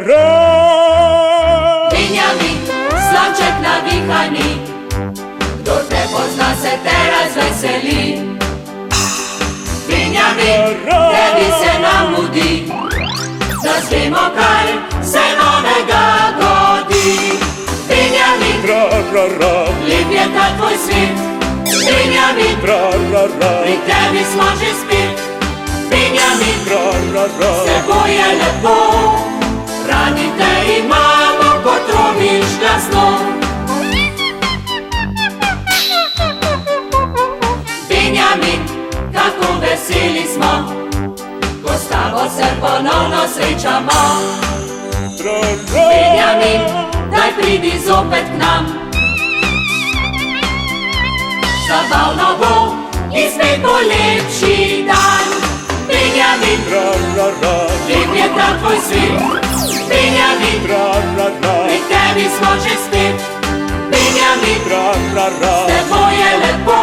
ra. Benjamin, slavček navihani, kdor te pozna, se te razveseli. Benjamin, tebi se nam mudi, da zvemo, kaj se novega godi. Benjamin, lep je ta tvoj svet. Benjamin, pri tebi smo že spet. Benjamin, s teboj je lepo, radi te imamo, ko trobiš glasno. Benjamin, kako veseli smo, ko s tabo se ponovno srečamo. Benjamin, daj pridi zopet k nam, zabavno bo in spet bo lepši dan. Benjamin, lep je ta tvoj svet. Benjamin, pri tebi smo že spet. Benjamin, s teboj je lepo.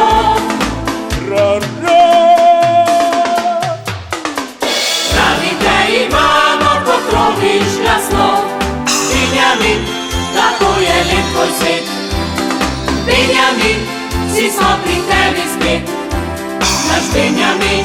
Radi te imamo, ko trobiš glasno. Benjamin, tako je lep tvoj svet. Benjamin, vsi smo pri tebi spet. Naš Benjamin,